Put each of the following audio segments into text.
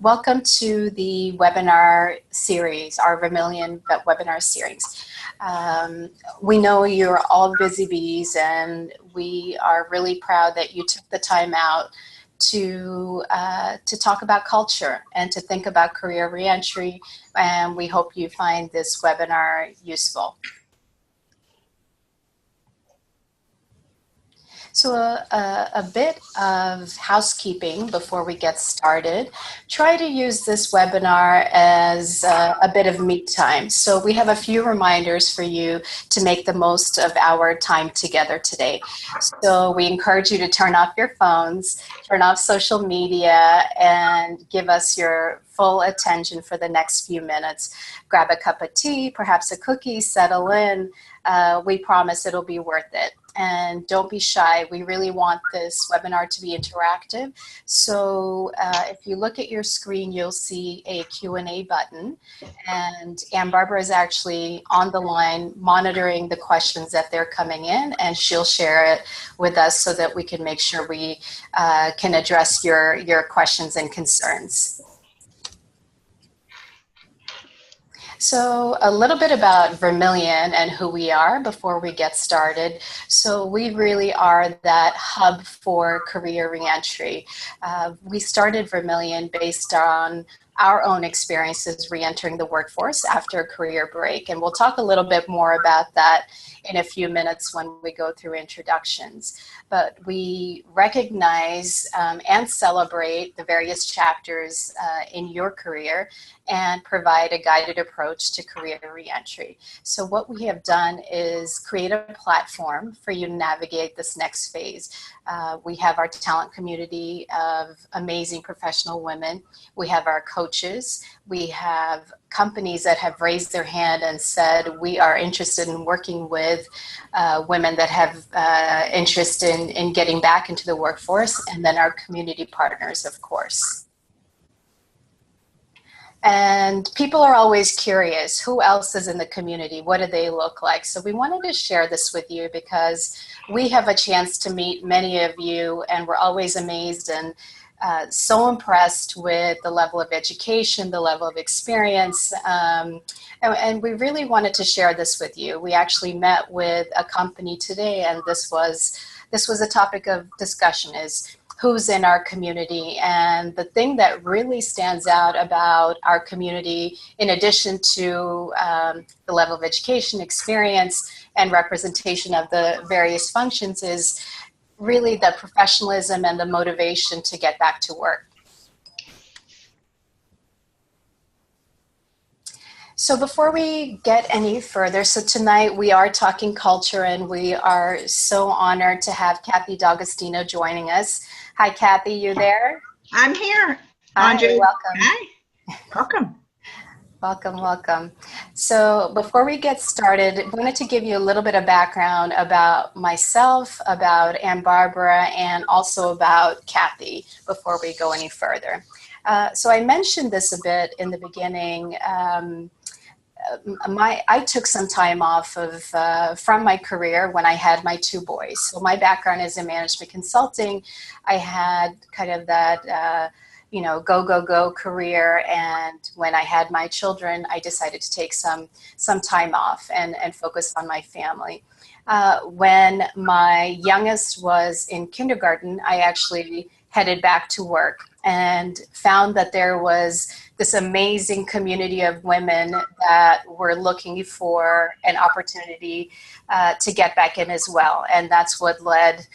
Welcome to the webinar series, our Vermilion webinar series. We know you're all busy bees, and we are really proud that you took the time out to talk about culture and to think about career reentry, and we hope you find this webinar useful. So a bit of housekeeping before we get started. Try to use this webinar as a bit of me time. So we have a few reminders for you to make the most of our time together today. So we encourage you to turn off your phones, turn off social media, and give us your full attention for the next few minutes. Grab a cup of tea, perhaps a cookie, settle in. We promise it'll be worth it. And don't be shy. We really want this webinar to be interactive. So if you look at your screen, you'll see a Q&A button. And Ann Barbara is actually on the line monitoring the questions that they're coming in, and she'll share it with us so that we can make sure we can address your questions and concerns. So a little bit about Vermilion and who we are before we get started. So we really are that hub for career reentry. We started Vermilion based on our own experiences reentering the workforce after a career break. And we'll talk a little bit more about that in a few minutes when we go through introductions. But we recognize and celebrate the various chapters in your career and provide a guided approach to career reentry. So what we have done is create a platform for you to navigate this next phase. We have our talent community of amazing professional women. We have our coaches. We have companies that have raised their hand and said, we are interested in working with women that have interest in getting back into the workforce, and then our community partners, of course. And people are always curious, who else is in the community? What do they look like? So we wanted to share this with you because we have a chance to meet many of you, and we're always amazed and so impressed with the level of education, the level of experience, and we really wanted to share this with you. We actually met with a company today, and this was a topic of discussion, is who's in our community. And the thing that really stands out about our community, in addition to the level of education, experience, and representation of the various functions, is really the professionalism and the motivation to get back to work. So before we get any further, so tonight we are talking culture, and we are so honored to have Kathy D'Agostino joining us. Hi, Kathy, you there? I'm here. Hi, Andre. welcome. Hi, welcome. Welcome, welcome. So before we get started, I wanted to give you a little bit of background about myself, about Ann Barbara, and also about Kathy before we go any further. So I mentioned this a bit in the beginning. I took some time off from my career when I had my two boys. So my background is in management consulting. I had kind of that go career, and when I had my children, I decided to take some time off and focus on my family. When my youngest was in kindergarten, I actually headed back to work and found that there was this amazing community of women that were looking for an opportunity to get back in as well. And that's what led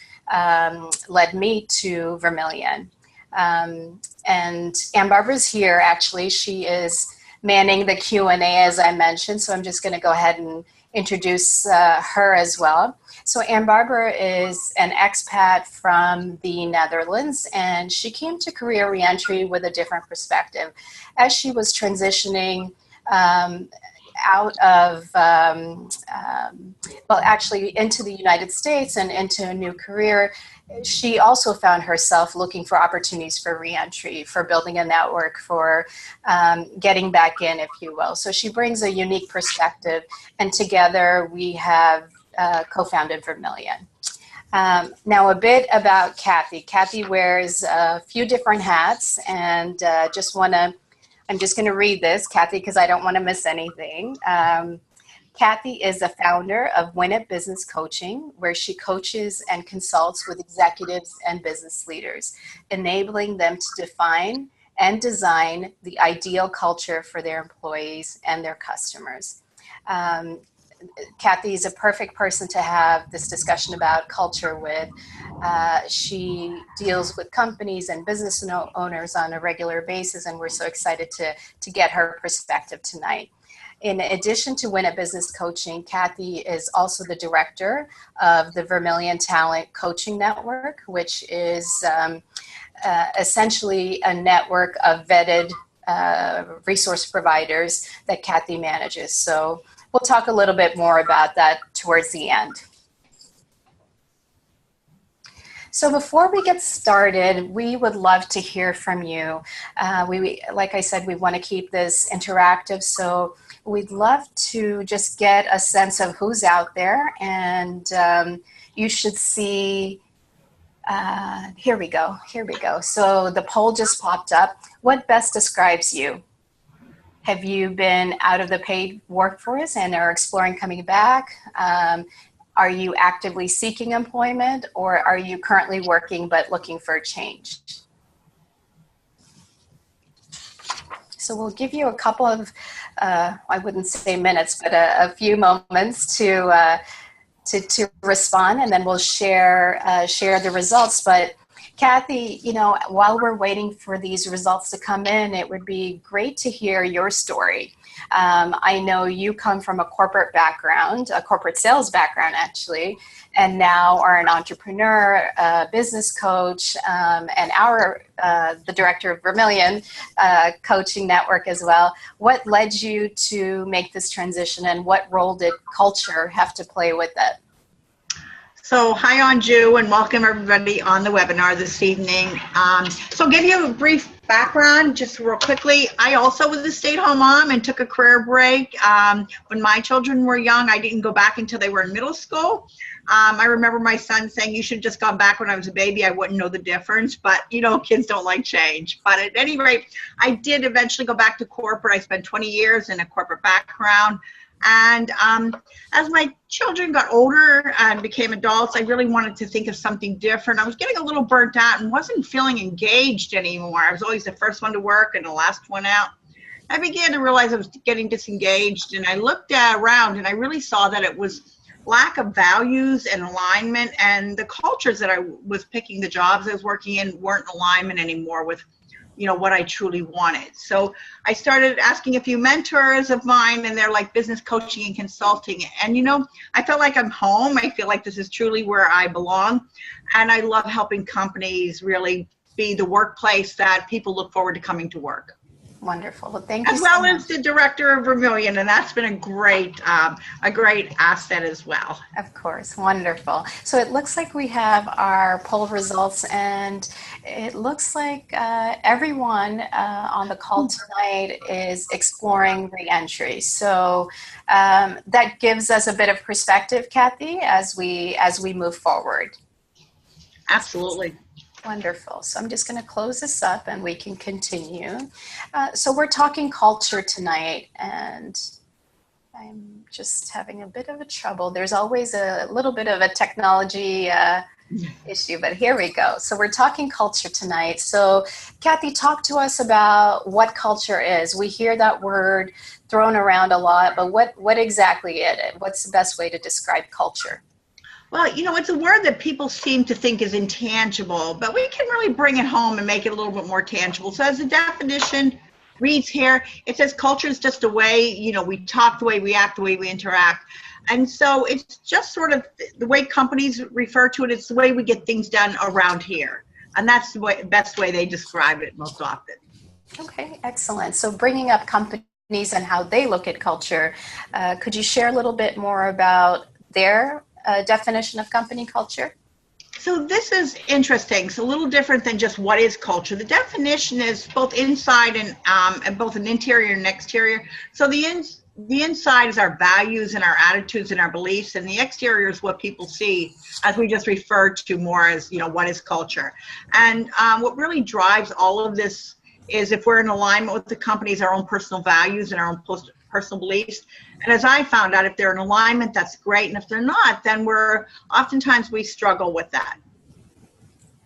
me to Vermilion. And Ann Barbara's here, actually. She is manning the Q&A, as I mentioned, so I'm just going to go ahead and introduce her as well. So Ann Barbara is an expat from the Netherlands, and she came to career reentry with a different perspective. As she was transitioning out of, actually into the United States and into a new career, she also found herself looking for opportunities for reentry, for building a network, for getting back in, if you will. So she brings a unique perspective, and together we have co-founded Vermilion. Now a bit about Kathy. Kathy wears a few different hats, and I'm just going to read this, Kathy, because I don't want to miss anything. Kathy is the founder of Win It Business Coaching, where she coaches and consults with executives and business leaders, enabling them to define and design the ideal culture for their employees and their customers. Kathy is a perfect person to have this discussion about culture with. She deals with companies and business owners on a regular basis, and we're so excited to get her perspective tonight. In addition to Win It Business Coaching, Kathy is also the director of the Vermilion Coaching Network, which is essentially a network of vetted resource providers that Kathy manages. So we'll talk a little bit more about that towards the end. So before we get started, we would love to hear from you. Like I said, we want to keep this interactive, so we'd love to just get a sense of who's out there, and you should see, here we go. So the poll just popped up. What best describes you? Have you been out of the paid workforce and are exploring coming back? Are you actively seeking employment, or are you currently working but looking for a change? So we'll give you a couple of, I wouldn't say minutes, but a few moments to respond, and then we'll share the results. But Kathy, while we're waiting for these results to come in, it would be great to hear your story. I know you come from a corporate background, a corporate sales background actually, and now are an entrepreneur, a business coach, and the director of Vermilion Coaching Network as well. What led you to make this transition, and what role did culture have to play with it? So hi, Anju, and welcome everybody on the webinar this evening. So I'll give you a brief background just real quickly. I also was a stay-at-home mom and took a career break. When my children were young, I didn't go back until they were in middle school. I remember my son saying, you should have just gone back when I was a baby. I wouldn't know the difference, but kids don't like change. But at any rate, I did eventually go back to corporate. I spent 20 years in a corporate background. And as my children got older and became adults, I really wanted to think of something different. I was getting a little burnt out and wasn't feeling engaged anymore. I was always the first one to work and the last one out. I began to realize I was getting disengaged, and I looked around and I really saw that it was lack of values and alignment, and the cultures that I was picking, the jobs I was working in, weren't in alignment anymore with what I truly wanted. So I started asking a few mentors of mine, and they're like business coaching and consulting. And, I felt like I'm home. I feel like this is truly where I belong. And I love helping companies really be the workplace that people look forward to coming to work. Wonderful. Well, thank you so much. As well as the director of Vermilion, and that's been a great asset as well. Of course. Wonderful. So it looks like we have our poll results, and it looks like everyone on the call tonight is exploring re-entry. So that gives us a bit of perspective, Kathy, as we move forward. Absolutely. Wonderful. So I'm just going to close this up and we can continue. So we're talking culture tonight, and I'm just having a bit of a trouble. There's always a little bit of a technology issue, but here we go. So we're talking culture tonight. So Kathy, talk to us about what culture is. We hear that word thrown around a lot, but what exactly is it? What's the best way to describe culture? Well, it's a word that people seem to think is intangible, but we can really bring it home and make it a little bit more tangible. So as the definition reads here, it says culture is just a way, we talk, the way we act, the way we interact. And so it's just sort of the way companies refer to it. It's the way we get things done around here. And that's the best way they describe it most often. Okay, excellent. So bringing up companies and how they look at culture, could you share a little bit more about their definition of company culture? So this is interesting. It's a little different than just what is culture. The definition is both inside and both an interior and exterior. So the inside is our values and our attitudes and our beliefs, and the exterior is what people see, as we just referred to more as, what is culture. And what really drives all of this is if we're in alignment with the company's, our own personal values and our own personal beliefs. And as I found out, if they're in alignment, that's great. And if they're not, then oftentimes we struggle with that.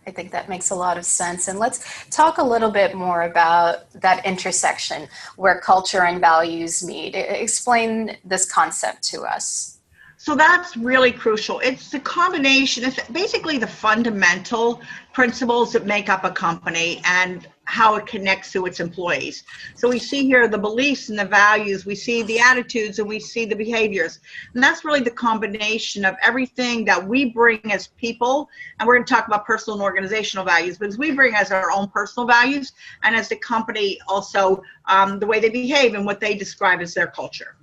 I think that makes a lot of sense. And let's talk a little bit more about that intersection where culture and values meet. Explain this concept to us. So that's really crucial. It's the combination, it's basically the fundamental principles that make up a company and how it connects to its employees. So we see here the beliefs and the values, we see the attitudes, and we see the behaviors. And that's really the combination of everything that we bring as people. And we're going to talk about personal and organizational values, but as we bring as our own personal values, and as the company also, the way they behave and what they describe as their culture.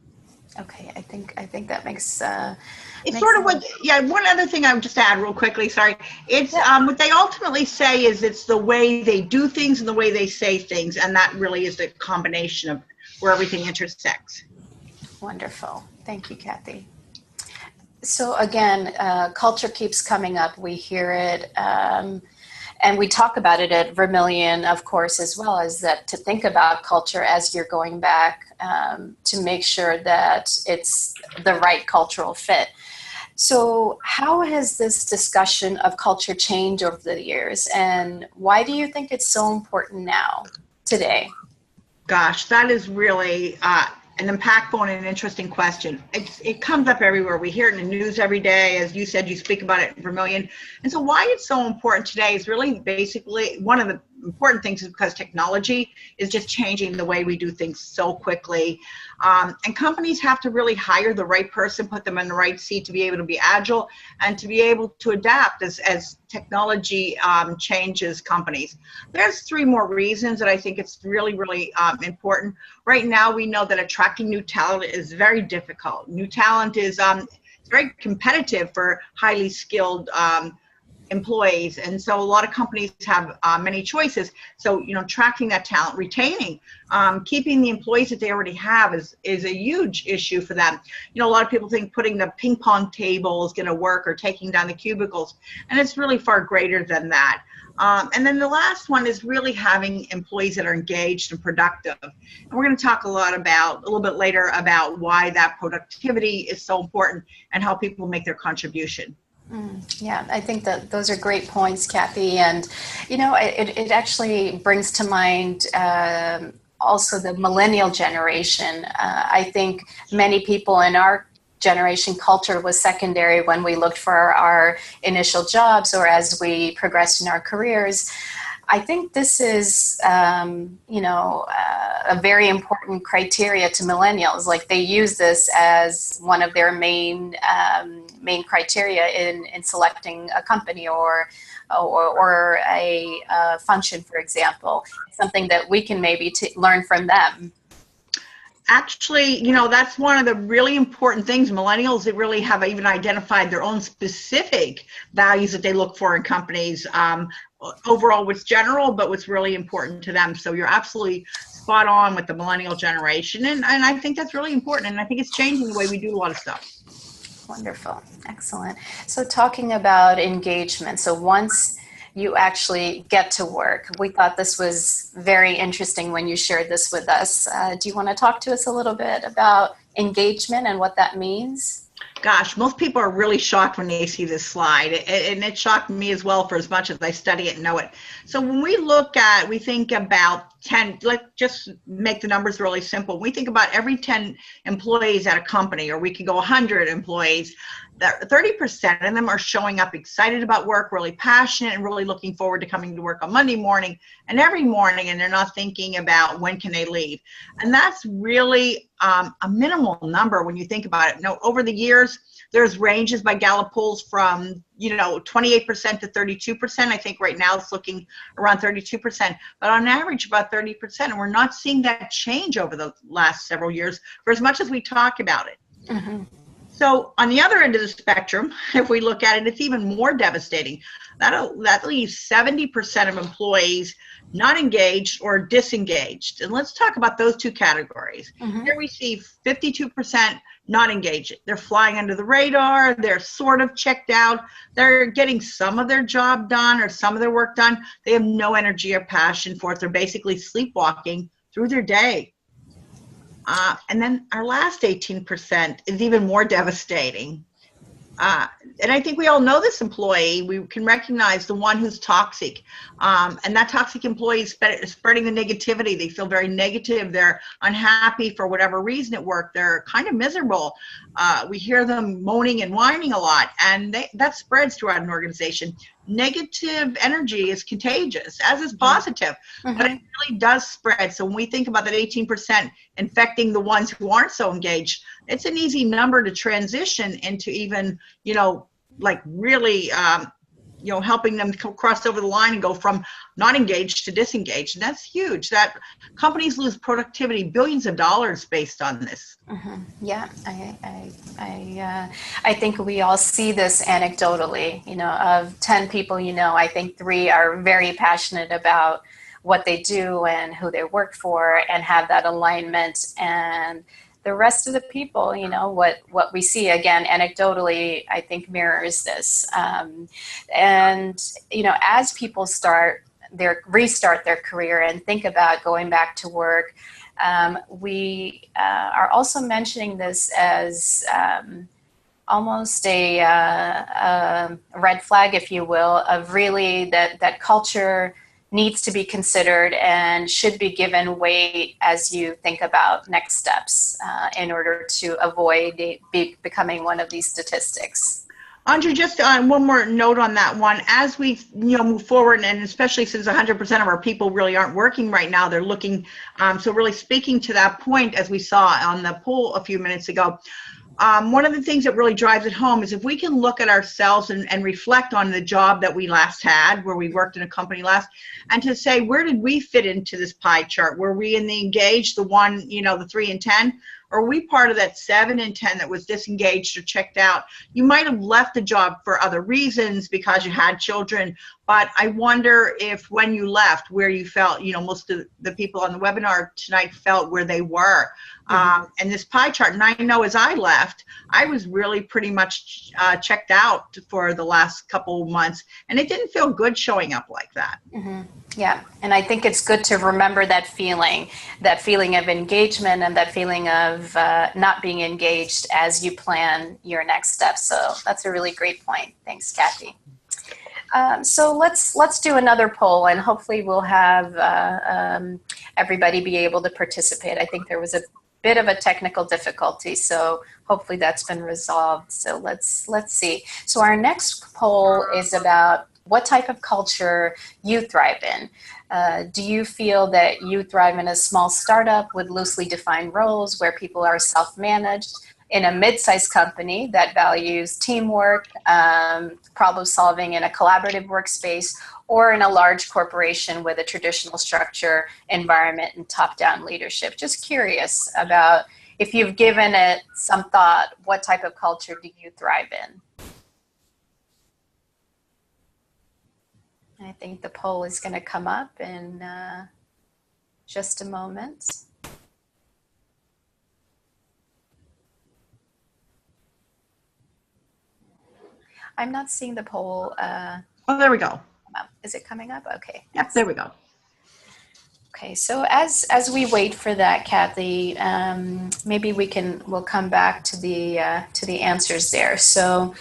Okay, I think that makes it's sort of what, one other thing I would just add real quickly, sorry. It's what they ultimately say is it's the way they do things and the way they say things, and that really is the combination of where everything intersects. Wonderful. Thank you, Kathy. So again, culture keeps coming up. We hear it, and we talk about it at Vermilion, of course, as well, as that to think about culture as you're going back to make sure that it's the right cultural fit. So how has this discussion of culture changed over the years, and why do you think it's so important now, today? Gosh, that is really an impactful and an interesting question. It comes up everywhere. We hear it in the news every day. As you said, you speak about it in Vermilion. And so why it's so important today is really basically one of the important things is because technology is just changing the way we do things so quickly. And companies have to really hire the right person, put them in the right seat to be able to be agile and to be able to adapt as technology changes companies. There's three more reasons that I think it's really, really important. Right now, we know that attracting new talent is very difficult. New talent is very competitive for highly skilled employees, and so a lot of companies have many choices. So attracting that talent, retaining, keeping the employees that they already have is a huge issue for them. A lot of people think putting the ping pong table is going to work, or taking down the cubicles, and it's really far greater than that. And then the last one is really having employees that are engaged and productive. And we're going to talk a little bit later about why that productivity is so important and how people make their contribution. Yeah, I think that those are great points, Kathy. And, it actually brings to mind also the millennial generation. I think many people in our generation, culture was secondary when we looked for our initial jobs or as we progressed in our careers. I think this is, a very important criteria to millennials. Like, they use this as one of their main criteria in selecting a company or a function, for example. Something that we can maybe learn from them. Actually, that's one of the really important things. Millennials, they really have even identified their own specific values that they look for in companies. Overall, what's general, but what's really important to them. So you're absolutely spot on with the millennial generation. And I think that's really important. And I think it's changing the way we do a lot of stuff. Wonderful. Excellent. So talking about engagement. So once you actually get to work, we thought this was very interesting when you shared this with us. Do you want to talk to us a little bit about engagement and what that means? Gosh, most people are really shocked when they see this slide, and it shocked me as well, for as much as I study it and know it. So when we think about 10, let's just make the numbers really simple. We think about every 10 employees at a company, or we could go 100 employees, that 30% of them are showing up excited about work, really passionate, and really looking forward to coming to work on Monday morning and every morning, and they're not thinking about when can they leave. And that's really a minimal number when you think about it. Now, over the years, there's ranges by Gallup polls from 28% to 32%. I think right now it's looking around 32%, but on average about 30%. And we're not seeing that change over the last several years for as much as we talk about it. Mm-hmm. So on the other end of the spectrum, if we look at it, it's even more devastating. That leaves 70% of employees not engaged or disengaged. And let's talk about those two categories. Mm-hmm. Here we see 52% not engaged. They're flying under the radar. They're sort of checked out. They're getting some of their job done or some of their work done. They have no energy or passion for it. They're basically sleepwalking through their day. And then our last 18% is even more devastating. And I think we all know this employee. We can recognize the one who's toxic. And that toxic employee is spreading the negativity. They feel very negative. They're unhappy for whatever reason at work. They're kind of miserable. We hear them moaning and whining a lot, and that spreads throughout an organization. Negative energy is contagious, as is positive, but it really does spread. So when we think about that 18% infecting the ones who aren't so engaged, it's an easy number to transition into even, like really, helping them cross over the line and go from not engaged to disengaged. And that's huge. That companies lose productivity, billions of dollars based on this. Yeah, I think we all see this anecdotally. Of 10 people, I think 3 are very passionate about what they do and who they work for and have that alignment. And the rest of the people, what we see, again, anecdotally, I think mirrors this. And as people restart their career and think about going back to work, we are also mentioning this as almost a red flag, if you will, of really that culture needs to be considered and should be given weight as you think about next steps in order to avoid becoming one of these statistics. Andre, just one more note on that one. As we move forward, and especially since 100% of our people really aren't working right now, they're looking, so really speaking to that point, as we saw on the poll a few minutes ago, one of the things that really drives it home is if we can look at ourselves and reflect on the job that we last had, where we worked in a company last, and to say, where did we fit into this pie chart? Were we in the engaged, the 1, the 3 and 10? Or were we part of that 7 and 10 that was disengaged or checked out? You might have left the job for other reasons because you had children, but I wonder if when you left, where you felt, most of the people on the webinar tonight felt where they were. And this pie chart, and I know as I left, I was really pretty much checked out for the last couple of months, and it didn't feel good showing up like that. Yeah, and I think it's good to remember that feeling of engagement and that feeling of not being engaged as you plan your next steps. So that's a really great point. Thanks, Kathy. So let's do another poll, and hopefully we'll have everybody be able to participate. I think there was a bit of a technical difficulty, so hopefully that's been resolved. So let's see. So our next poll is about what type of culture you thrive in. Do you feel that you thrive in a small startup with loosely defined roles where people are self-managed, in a mid-sized company that values teamwork, problem solving in a collaborative workspace, or in a large corporation with a traditional structure, environment, and top-down leadership? Just curious about, if you've given it some thought, what type of culture do you thrive in? I think the poll is going to come up in just a moment. I'm not seeing the poll. Oh, there we go. Is it coming up? Okay. Yep, there we go. Okay, so as we wait for that, Kathy, maybe we'll come back to the answers there. So,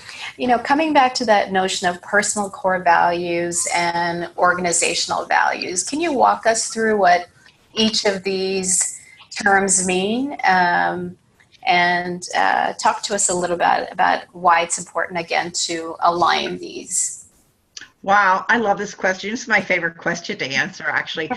coming back to that notion of personal core values and organizational values, can you walk us through what each of these terms mean, and talk to us a little bit about why it's important, again, to align these? Wow, I love this question. It's my favorite question to answer, actually.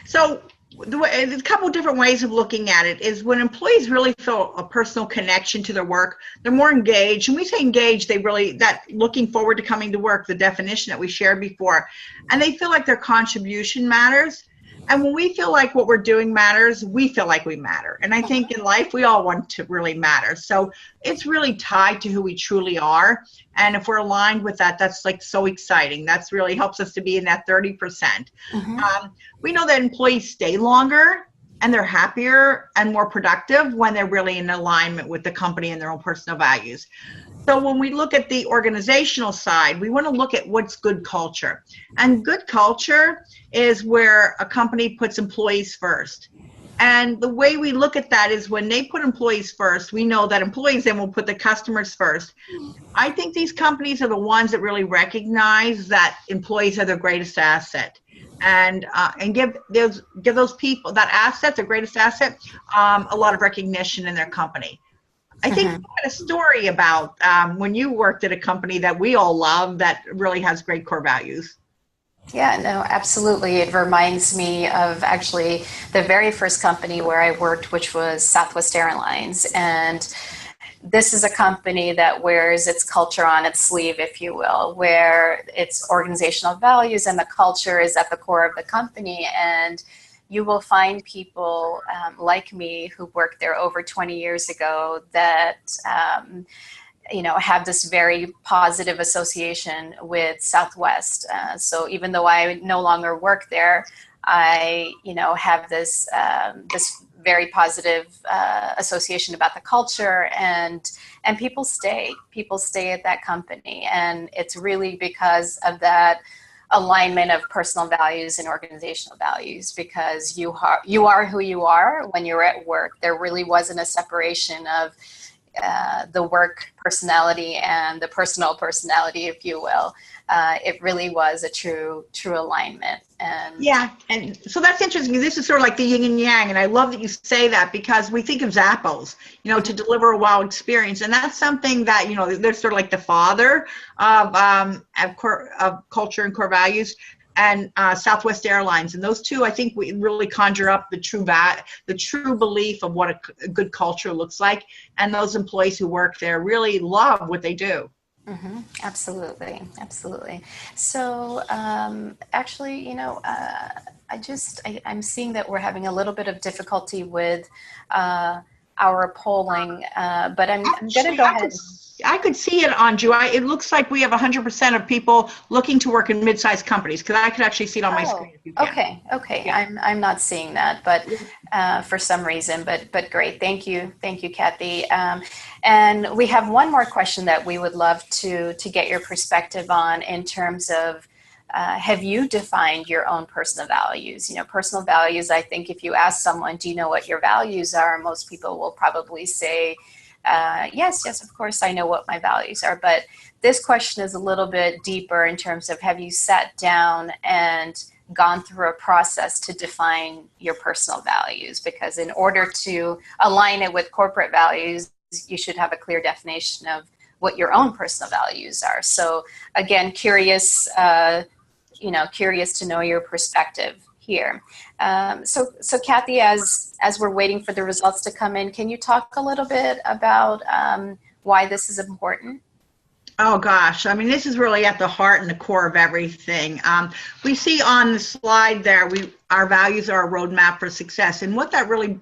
So there's a couple different ways of looking at it. Is when employees really feel a personal connection to their work, they're more engaged. And we say engaged, that looking forward to coming to work, the definition that we shared before, and they feel like their contribution matters. And when we feel like what we're doing matters, we feel like we matter. And I think in life, we all want to really matter. So it's really tied to who we truly are. And if we're aligned with that, that's like so exciting. That's really helps us to be in that 30%. We know that employees stay longer and they're happier and more productive when they're really in alignment with the company and their own personal values. So when we look at the organizational side, we want to look at what's good culture. And good culture is where a company puts employees first. And the way we look at that is when they put employees first, we know that employees then will put the customers first. I think these companies are the ones that really recognize that employees are their greatest asset. And give those people, that asset, their greatest asset, a lot of recognition in their company. I think you had a story about when you worked at a company that we all love that really has great core values. Yeah, no, absolutely. It reminds me of actually the very first company where I worked, which was Southwest Airlines. And this is a company that wears its culture on its sleeve, if you will, where its organizational values and the culture is at the core of the company. And you will find people like me who worked there over 20 years ago that have this very positive association with Southwest. So even though I no longer work there, I have this very positive association about the culture, and people stay at that company, and it's really because of that alignment of personal values and organizational values, because you are who you are when you're at work. There really wasn't a separation of the work personality and the personal personality, if you will. It really was a true alignment. And yeah, and so that's interesting. This is sort of like the yin and yang, and I love that you say that, because we think of Zappos, to deliver a wow experience, and that's something that they're sort of like the father of culture and core values, and Southwest Airlines, and those two, I think, we really conjure up the true belief of what a good culture looks like, and those employees who work there really love what they do. Mm-hmm. Absolutely. So actually, I'm seeing that we're having a little bit of difficulty with our polling, but I'm going to go ahead. I could see it on Ju. It looks like we have 100% of people looking to work in mid-sized companies, because I could actually see it on my screen. If you can. Okay. Yeah. I'm not seeing that, but for some reason. But great. Thank you, Kathy. And we have one more question that we would love to get your perspective on in terms of. Have you defined your own personal values? Personal values, I think if you ask someone, do you know what your values are? Most people will probably say, yes, of course, I know what my values are. But this question is a little bit deeper in terms of, have you sat down and gone through a process to define your personal values? Because in order to align it with corporate values, you should have a clear definition of what your own personal values are. So again, curious to know your perspective here. So Kathy, as we're waiting for the results to come in, can you talk a little bit about why this is important? Oh gosh, I mean, this is really at the heart and the core of everything. We see on the slide there, our values are a roadmap for success, and what that really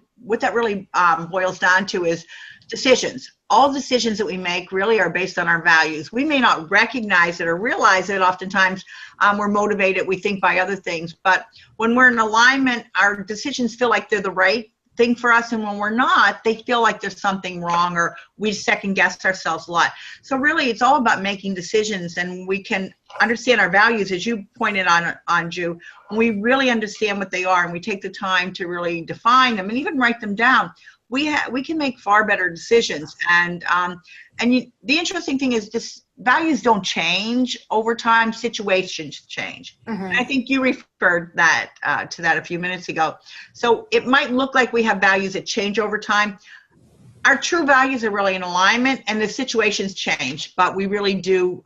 boils down to is decisions. All decisions that we make really are based on our values. We may not recognize it or realize it. Oftentimes, we're motivated, we think, by other things. But when we're in alignment, our decisions feel like they're the right thing for us. And when we're not, they feel like there's something wrong, or we second guess ourselves a lot. So really, it's all about making decisions, and we can understand our values, as you pointed on Ju. When we really understand what they are and we take the time to really define them and even write them down, we can make far better decisions. And the interesting thing is, this values don't change over time. Situations change. Mm-hmm. I think you referred to that a few minutes ago. So it might look like we have values that change over time. Our true values are really in alignment, and the situations change, but we really do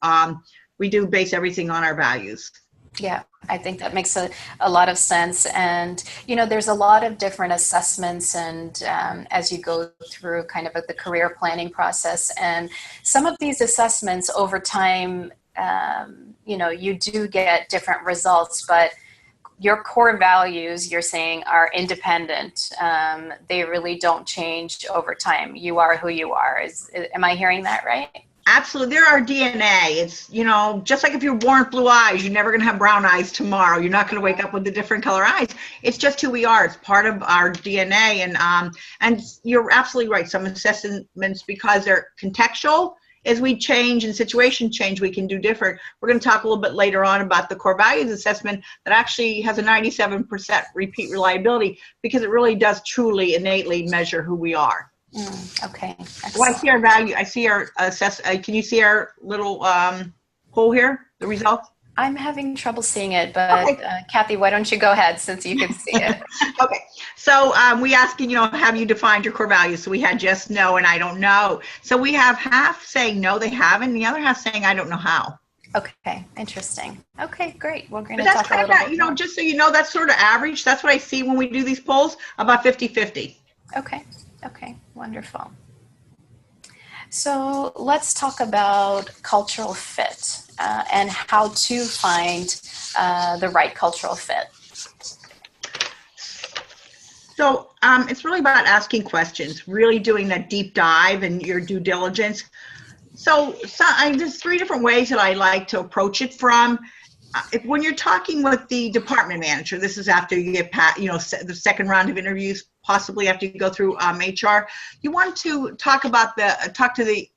base everything on our values. Yeah, I think that makes a lot of sense. And, there's a lot of different assessments, and as you go through kind of the career planning process, and some of these assessments over time, you do get different results, but your core values, you're saying, are independent. They really don't change over time. You are who you are. Am I hearing that right? Absolutely. They're our DNA. It's, just like if you're born with blue eyes, you're never going to have brown eyes tomorrow. You're not going to wake up with a different color eyes. It's just who we are. It's part of our DNA. And you're absolutely right. Some assessments, because they're contextual, as we change and situations change, we can do different. We're going to talk a little bit later on about the core values assessment that actually has a 97% repeat reliability, because it really does truly innately measure who we are. Okay. Well, I see our value. I see our can you see our little poll here, the results? I'm having trouble seeing it, but okay. Kathy, why don't you go ahead since you can see it? Okay. So we asking, have you defined your core values? So we had just no and I don't know. So we have half saying no, they haven't, and the other half saying I don't know how. Okay, interesting. Okay, great. We're going to talk a little bit more. Just so you know, that's sort of average. That's what I see when we do these polls, about 50-50. Okay, wonderful. So let's talk about cultural fit and how to find the right cultural fit. So it's really about asking questions, really doing that deep dive and your due diligence. So there's 3 different ways that I like to approach it from. When you're talking with the department manager, this is after you get past, the second round of interviews, possibly after you go through HR, you want to talk to the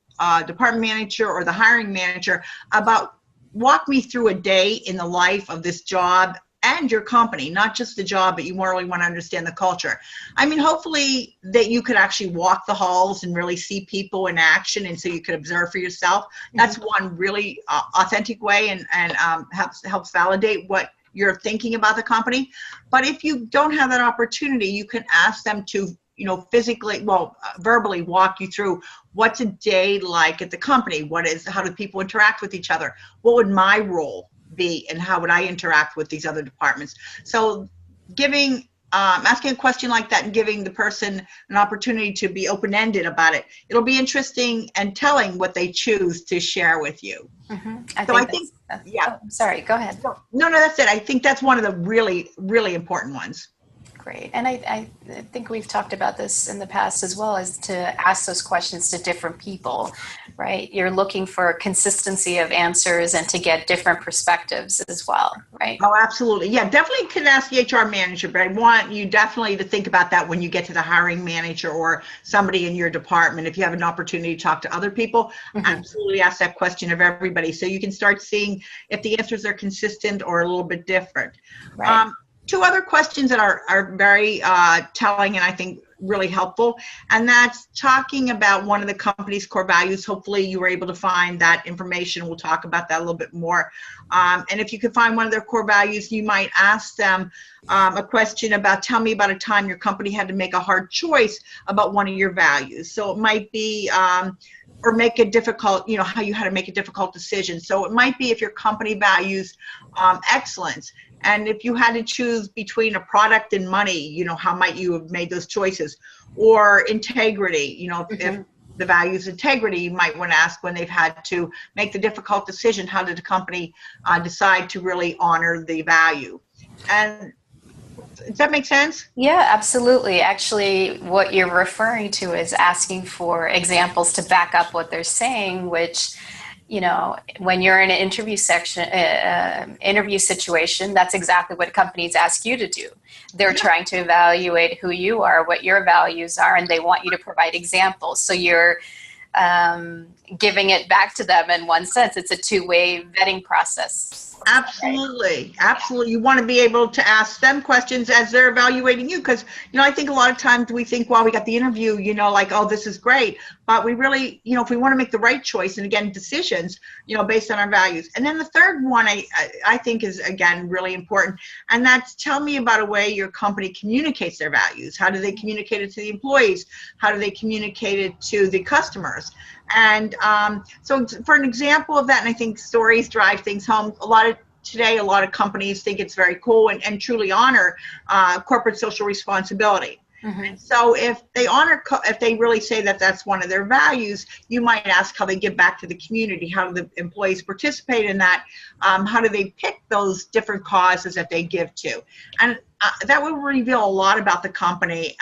department manager or the hiring manager about, walk me through a day in the life of this job and your company, not just the job, but you really want to understand the culture. I mean, hopefully that you could actually walk the halls and really see people in action, and so you could observe for yourself. That's one really authentic way and helps validate what you're thinking about the company. But if you don't have that opportunity, you can ask them to, verbally walk you through, what's a day like at the company? How do people interact with each other? What would my role be, and how would I interact with these other departments? So asking a question like that and giving the person an opportunity to be open-ended about it, it'll be interesting and telling what they choose to share with you. I think sorry, go ahead. No, that's it. I think that's one of the really, really important ones. Great. And I think we've talked about this in the past as well, as to ask those questions to different people, right? You're looking for consistency of answers and to get different perspectives as well, right? Oh, absolutely. Yeah, definitely can ask the HR manager, but I want you definitely to think about that when you get to the hiring manager or somebody in your department. If you have an opportunity to talk to other people, absolutely ask that question of everybody, so you can start seeing if the answers are consistent or a little bit different. Right. 2 other questions that are very telling and I think really helpful, and that's talking about one of the company's core values. Hopefully you were able to find that information. We'll talk about that a little bit more. And if you could find one of their core values, you might ask them a question about, tell me about a time your company had to make a hard choice about one of your values. So it might be, or make it difficult, how you had to make a difficult decision. So it might be if your company values excellence, and if you had to choose between a product and money, how might you have made those choices? Or integrity, if the value is integrity, you might want to ask, when they've had to make the difficult decision, how did the company decide to really honor the value? And does that make sense? Yeah, absolutely. Actually, what you're referring to is asking for examples to back up what they're saying, which, when you're in an interview situation, that's exactly what companies ask you to do. They're trying to evaluate who you are, what your values are, and they want you to provide examples. So you're giving it back to them in one sense. It's a 2-way vetting process. Absolutely. Right? Absolutely. You want to be able to ask them questions as they're evaluating you, because, I think a lot of times we think, well, we got the interview, like, oh, this is great. But we really, if we want to make the right choice, and again, decisions, based on our values. And then the third one I think is, again, really important. And that's, tell me about a way your company communicates their values. How do they communicate it to the employees? How do they communicate it to the customers? And so for an example of that, and I think stories drive things home, a lot of companies think it's very cool and truly honor corporate social responsibility. Mm-hmm. And so if they if they really say that that's one of their values, you might ask how they give back to the community. How do the employees participate in that? How do they pick those different causes that they give to? And that will reveal a lot about the company.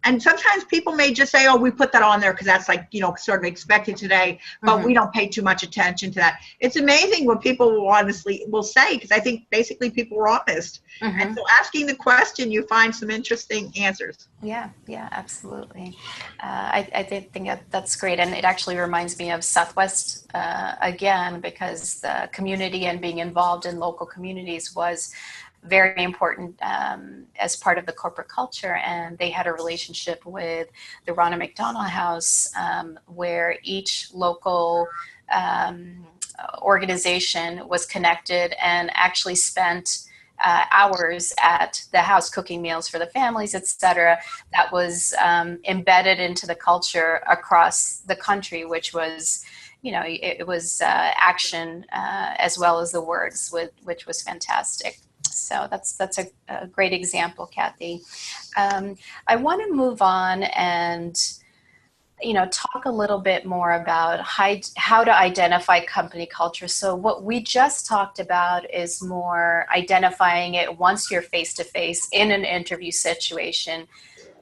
And sometimes people may just say, oh, we put that on there because that's like, sort of expected today, but Mm-hmm. we don't pay too much attention to that. It's amazing what people will say, because I think basically people are honest. Mm-hmm. And so asking the question, you find some interesting answers. Yeah, absolutely. I did think that's great. And it actually reminds me of Southwest again, because the community and being involved in local communities was very important as part of the corporate culture. And they had a relationship with the Ronald McDonald House, where each local organization was connected and actually spent hours at the house cooking meals for the families, etc. That was embedded into the culture across the country, which was, it was action as well as the words, which was fantastic. So that's a great example, Kathy. I want to move on and talk a little bit more about how to identify company culture. So what we just talked about is more identifying it once you're face-to-face in an interview situation.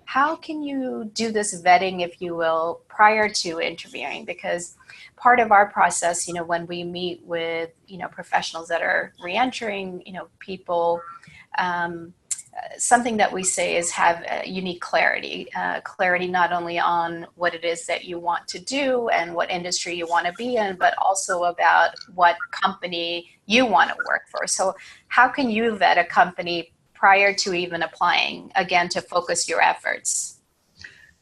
How can you do this vetting, if you will, prior to interviewing? Because part of our process, when we meet with, professionals that are reentering, people, something that we say is have unique clarity not only on what it is that you want to do and what industry you want to be in, but also about what company you want to work for. So how can you vet a company prior to even applying, again, to focus your efforts?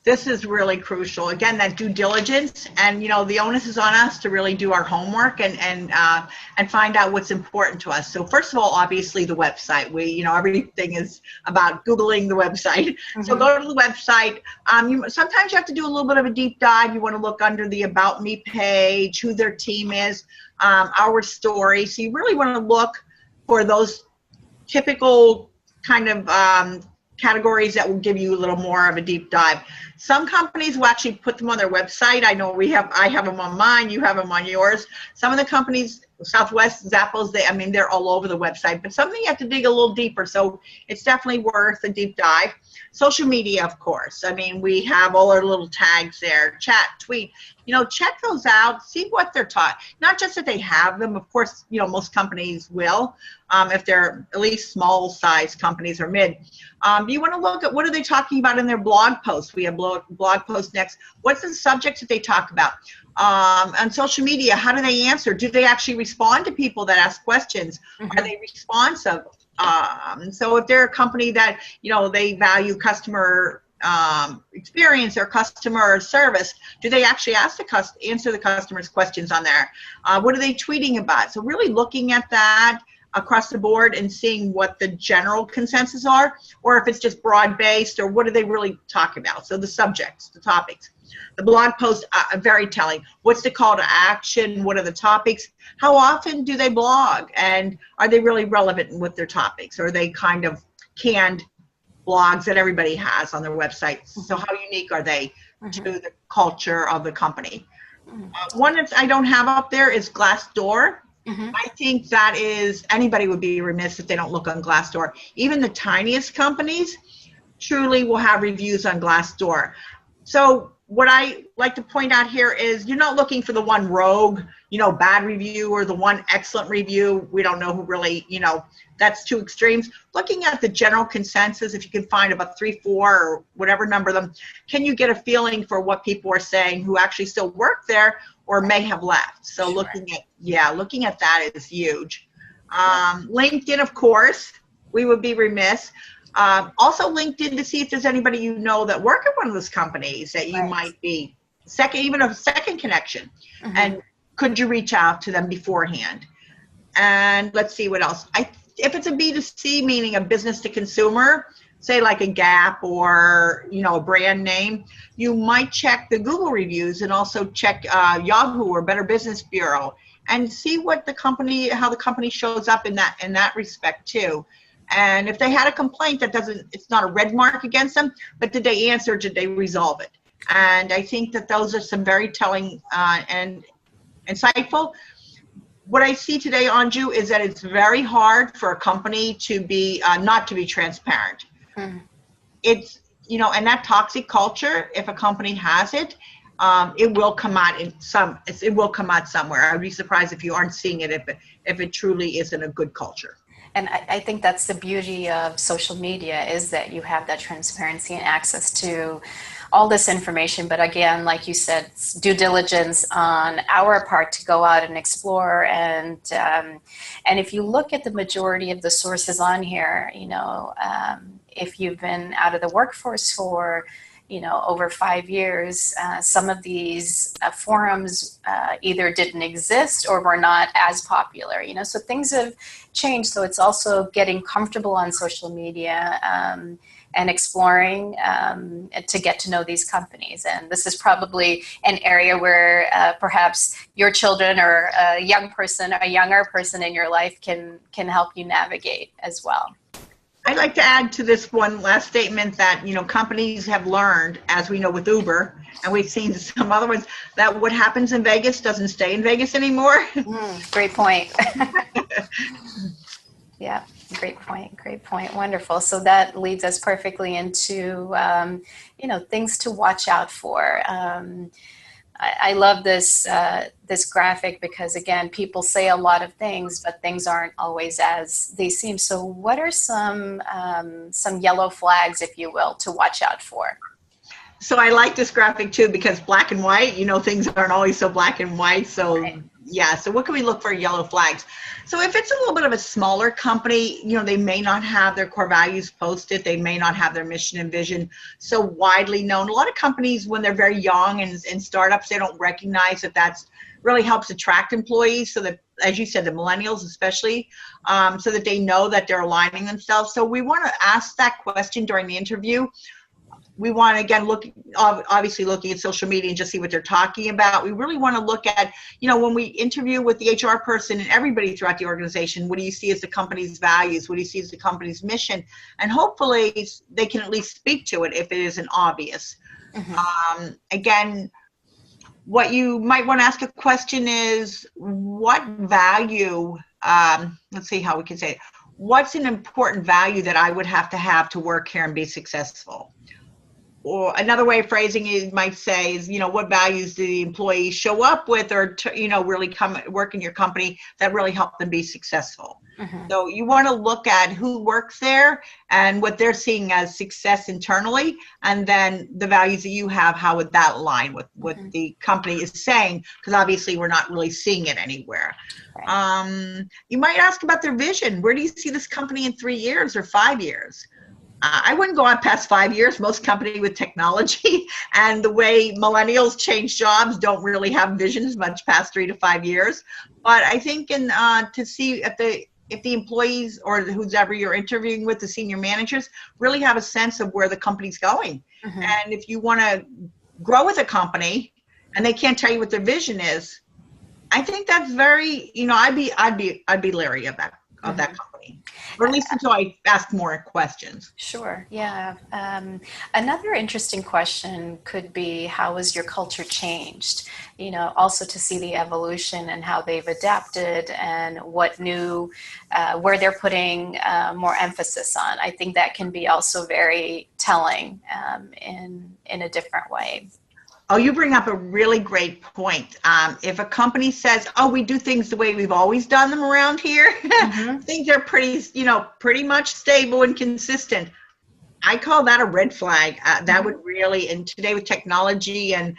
This is really crucial. Again, that due diligence, and the onus is on us to really do our homework and find out what's important to us. So first of all, obviously the website. We, everything is about Googling the website. Mm-hmm. So go to the website. Sometimes you have to do a little bit of a deep dive. You want to look under the About Me page, who their team is, our story. So you really want to look for those typical kind of categories that will give you a little more of a deep dive. Some companies will actually put them on their website. I know I have them on mine, you have them on yours. Some of the companies, Southwest, Zappos, they're all over the website, but something you have to dig a little deeper. So it's definitely worth a deep dive. Social media, of course. We have all our little tags there, chat, tweet, check those out, see what they're taught. Not just that they have them, of course, most companies will, if they're at least small size companies or mid. You want to look at what are they talking about in their blog posts. We have blog posts next. What's the subjects that they talk about? On social media, how do they answer? Do they actually respond to people that ask questions? Mm-hmm. Are they responsive? So if they're a company that, they value customer experience or customer service, do they actually answer the customer's questions on there? What are they tweeting about? So really looking at that across the board and seeing what the general consensus are, or if it's just broad-based, or what do they really talk about? So the subjects, the topics. The blog posts are very telling. What's the call to action? What are the topics? How often do they blog? And are they really relevant with their topics? Or are they kind of canned blogs that everybody has on their website? So how unique are they to the culture of the company? One that I don't have up there is Glassdoor. I think that is, anybody would be remiss if they don't look on Glassdoor. Even the tiniest companies truly will have reviews on Glassdoor. So what I like to point out here is you're not looking for the one rogue, bad review, or the one excellent review. We don't know who really, that's two extremes. Looking at the general consensus, if you can find about 3, 4, or whatever number of them, can you get a feeling for what people are saying who actually still work there or may have left? So sure. looking at that is huge. LinkedIn, of course, we would be remiss. Also LinkedIn to see if there's anybody that work at one of those companies that you might be even a second connection. And could you reach out to them beforehand? And let's see what else. If it's a B2C, meaning a business to consumer, say like a Gap or a brand name, you might check the Google reviews and also check Yahoo or Better Business Bureau and see what how the company shows up in that respect too. And if they had a complaint, it's not a red mark against them, but did they answer, did they resolve it? And I think that those are some very telling and insightful. What I see today, Anju, is that it's very hard for a company to be not to be transparent. It's, and that toxic culture, if a company has it, it will come out it will come out somewhere. I'd be surprised if you aren't seeing it if it truly isn't a good culture. And I think that's the beauty of social media, is that you have that transparency and access to all this information. But again, like you said, due diligence on our part to go out and explore. And if you look at the majority of the sources on here, if you've been out of the workforce for over 5 years, some of these forums either didn't exist or were not as popular, so things have changed. So it's also getting comfortable on social media and exploring to get to know these companies. And this is probably an area where perhaps your children or a younger person in your life can help you navigate as well. I'd like to add to this one last statement that, companies have learned, as we know with Uber, and we've seen some other ones, that what happens in Vegas doesn't stay in Vegas anymore. Great point. Yeah, great point. Wonderful. So that leads us perfectly into, things to watch out for. I love this graphic because, again, people say a lot of things, but things aren't always as they seem. So what are some yellow flags, if you will, to watch out for? So I like this graphic too, because black and white, things aren't always so black and white. So right. Yeah, so what can we look for yellow flags? So if it's a little bit of a smaller company, they may not have their core values posted. They may not have their mission and vision so widely known. A lot of companies, when they're very young and startups, they don't recognize that that's really helps attract employees. So that, as you said, the millennials especially, so that they know that they're aligning themselves. So we want to ask that question during the interview. We want to, again, obviously looking at social media and just see what they're talking about. We really want to look at, when we interview with the HR person and everybody throughout the organization, what do you see as the company's values? What do you see as the company's mission? And hopefully they can at least speak to it if it isn't obvious. Again, what you might want to ask a question is, what value, let's see how we can say it. What's an important value that I would have to work here and be successful? Or another way of phrasing it might say is, what values do the employees show up with, or, really come work in your company that really help them be successful. So you want to look at who works there and what they're seeing as success internally, and then the values that you have, how would that align with what the company is saying? Because obviously we're not really seeing it anywhere. Right. You might ask about their vision. Where do you see this company in 3 years or 5 years? I wouldn't go on past 5 years. Most companies with technology and the way millennials change jobs don't really have visions much past 3 to 5 years. But I think to see if the employees or who's ever you're interviewing with, the senior managers, really have a sense of where the company's going. And if you want to grow with a company and they can't tell you what their vision is, I think that's very, I'd be leery of that company, or at least until I ask more questions. Sure. Yeah. Another interesting question could be, how has your culture changed? Also to see the evolution and how they've adapted and what new, where they're putting more emphasis on. I think that can be also very telling in a different way. Oh, you bring up a really great point. If a company says, "Oh, we do things the way we've always done them around here," things are pretty much stable and consistent, I call that a red flag. That would really, and today with technology and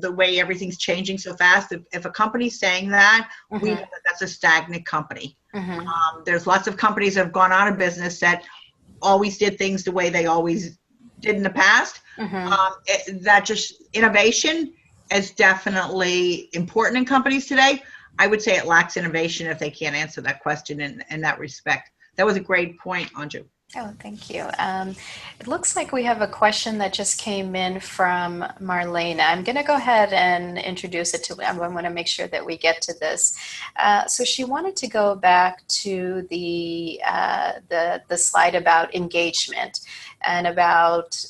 the way everything's changing so fast, if a company's saying that, we know that that's a stagnant company. There's lots of companies that have gone out of business that always did things the way they always did in the past. That just innovation is definitely important in companies today. I would say it lacks innovation if they can't answer that question in that respect. That was a great point, Anju. Oh, thank you. It looks like we have a question that just came in from Marlena. I'm going to go ahead and introduce it to them. I want to make sure that we get to this. So she wanted to go back to the slide about engagement and about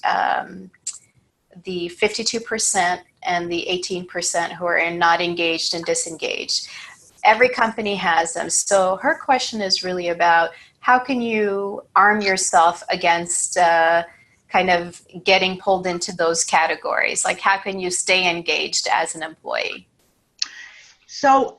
the 52% and the 18% who are not engaged and disengaged. Every company has them. So her question is really about how can you arm yourself against kind of getting pulled into those categories? Like, how can you stay engaged as an employee? So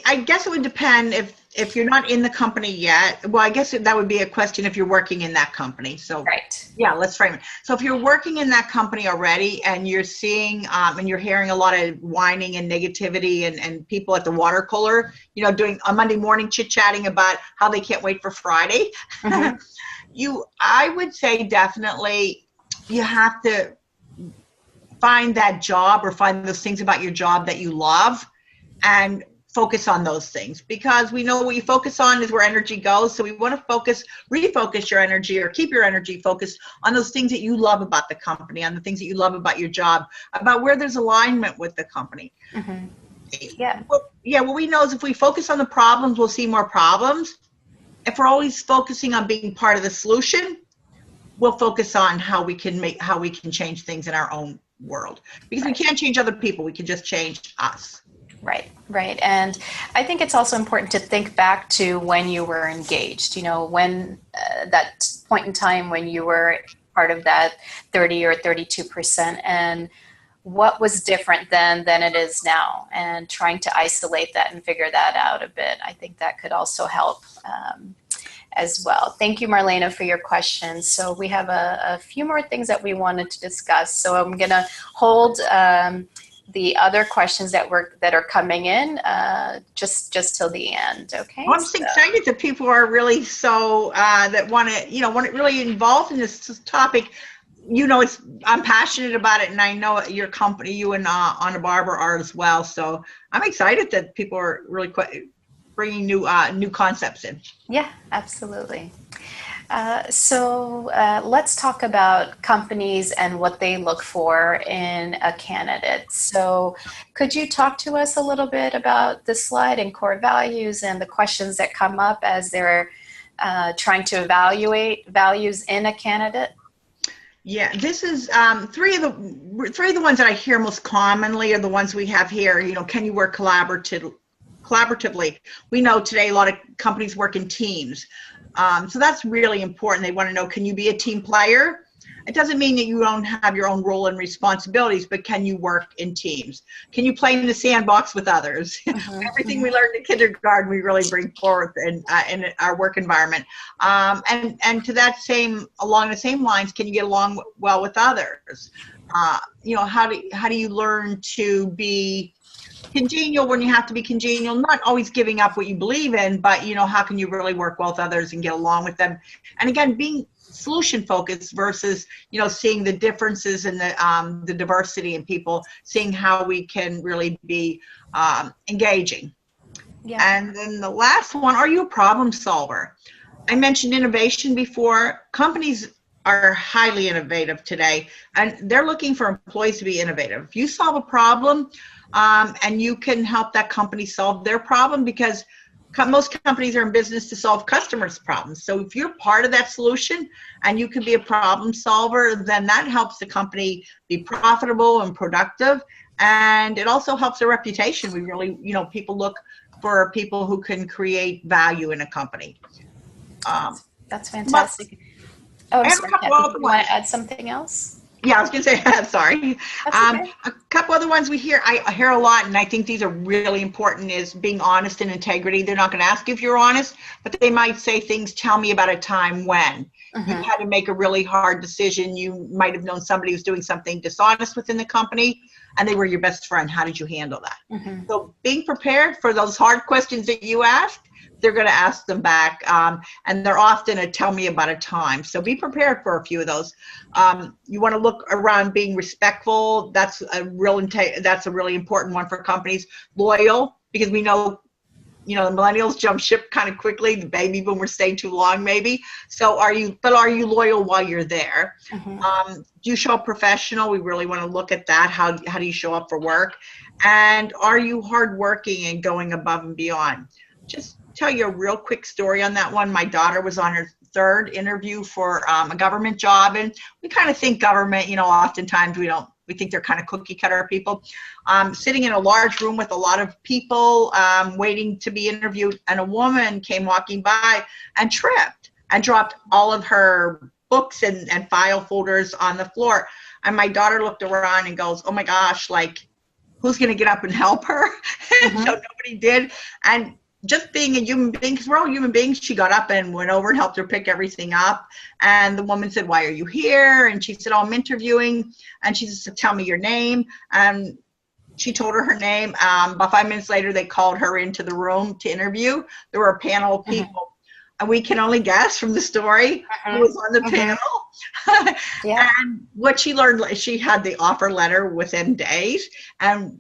I guess it would depend if you're not in the company yet. Well, I guess that would be a question if you're working in that company. So right. Yeah, let's frame it. So if you're working in that company already and you're seeing and you're hearing a lot of whining and negativity and people at the water cooler, doing a Monday morning chit-chatting about how they can't wait for Friday, mm-hmm. I would say definitely you have to find that job or find those things about your job that you love and focus on those things, because we know what you focus on is where energy goes. So we want to refocus your energy or keep your energy focused on those things that you love about the company, on the things that you love about your job, about where there's alignment with the company. Mm-hmm. Yeah. What we know is if we focus on the problems, we'll see more problems. If we're always focusing on being part of the solution, we'll focus on how we can change things in our own world, because we can't change other people. We can just change us. Right. And I think it's also important to think back to when you were engaged, when that point in time when you were part of that 30 or 32%, and what was different then than it is now, and trying to isolate that and figure that out a bit. I think that could also help as well. Thank you, Marlena, for your questions. So we have a few more things that we wanted to discuss. So I'm going to hold the other questions that are coming in just till the end. Okay. Well, I'm just excited that people are really that want to really involved in this topic. I'm passionate about it, and I know your company, you and Anna Barbara are as well. So I'm excited that people are really bringing new concepts in. Yeah, absolutely. So let's talk about companies and what they look for in a candidate. So could you talk to us a little bit about this slide and core values and the questions that come up as they're trying to evaluate values in a candidate? Yeah, this is three of the ones that I hear most commonly are the ones we have here. Can you work collaboratively? We know today a lot of companies work in teams. So that's really important. They want to know, can you be a team player? It doesn't mean that you don't have your own role and responsibilities, but can you work in teams? Can you play in the sandbox with others? Mm-hmm. Everything we learned in kindergarten, we really bring forth in our work environment. And to that along the same lines, can you get along well with others? How do you learn to be congenial when you have to be congenial, not always giving up what you believe in, but how can you really work well with others and get along with them? And again, being solution focused versus seeing the differences in the diversity in people, seeing how we can really be engaging. Yeah. And then the last one, are you a problem solver? I mentioned innovation before. Companies are highly innovative today, and they're looking for employees to be innovative. If you solve a problem, and you can help that company solve their problem, because most companies are in business to solve customers' problems. So if you're part of that solution and you can be a problem solver, then that helps the company be profitable and productive. And it also helps their reputation. We really, people look for people who can create value in a company. That's fantastic. I'm sorry, Kathy, you want to add something else? Yeah, I was going to say, sorry. Okay. A couple other ones I hear a lot, and I think these are really important, is being honest and integrity. They're not going to ask you if you're honest, but they might say things, tell me about a time when you had to make a really hard decision. You might have known somebody who's doing something dishonest within the company, and they were your best friend. How did you handle that? So being prepared for those hard questions that you asked, they're going to ask them back, and they're often a tell me about a time. So be prepared for a few of those. You want to look around being respectful. That's a really important one for companies. Loyal, because we know the millennials jump ship kind of quickly. The baby boomers stay too long, maybe. So are you loyal while you're there? Mm-hmm. Do you show up professional? We really want to look at that. How do you show up for work? And are you hardworking and going above and beyond? Just tell you a real quick story on that one. My daughter was on her third interview for a government job, and we kind of think government, oftentimes we think they're kind of cookie cutter people. Sitting in a large room with a lot of people waiting to be interviewed, and a woman came walking by and tripped and dropped all of her books and file folders on the floor. And my daughter looked around and goes, "Oh my gosh, like, who's going to get up and help her?" Mm-hmm. So nobody did. And just being a human being, because we're all human beings, she got up and went over and helped her pick everything up. And the woman said, "Why are you here?" And she said, "Oh, I'm interviewing." And she said, "Tell me your name." And she told her name. About 5 minutes later, they called her into the room to interview. There were a panel of people. Mm-hmm. And we can only guess from the story who was on the panel. Yeah. And what she learned, she had the offer letter within days. And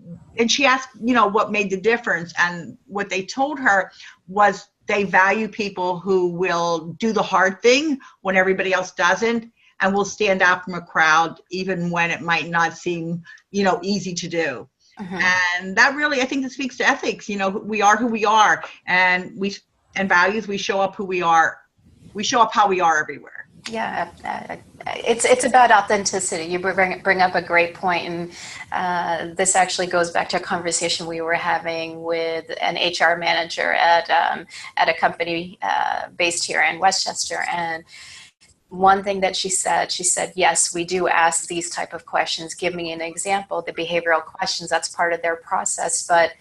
she asked, what made the difference. And what they told her was they value people who will do the hard thing when everybody else doesn't, and will stand out from a crowd even when it might not seem, easy to do. And that really, I think that speaks to ethics. We are who we are, and values, we show up who we are. We show up how we are everywhere. Yeah, it's about authenticity. You bring up a great point, and this actually goes back to a conversation we were having with an HR manager at a company based here in Westchester. And one thing that she said, yes, we do ask these type of questions. Give me an example. The behavioral questions, that's part of their process, but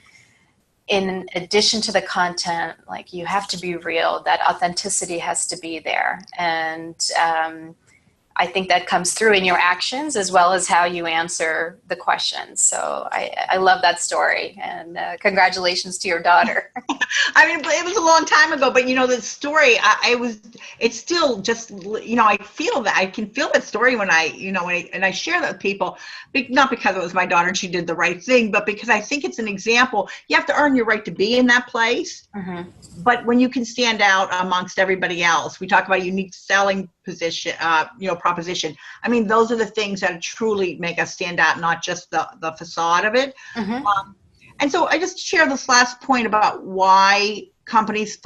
in addition to the content, like, you have to be real. That authenticity has to be there. And I think that comes through in your actions as well as how you answer the questions. So I love that story, and congratulations to your daughter. I mean, it was a long time ago, but the story, it's still just, I can feel that story when I share that with people, not because it was my daughter and she did the right thing, but because I think it's an example. You have to earn your right to be in that place. Mm-hmm. But when you can stand out amongst everybody else, we talk about unique selling position, proposition. I mean, those are the things that truly make us stand out, not just the facade of it. Mm-hmm. And so I just share this last point about why companies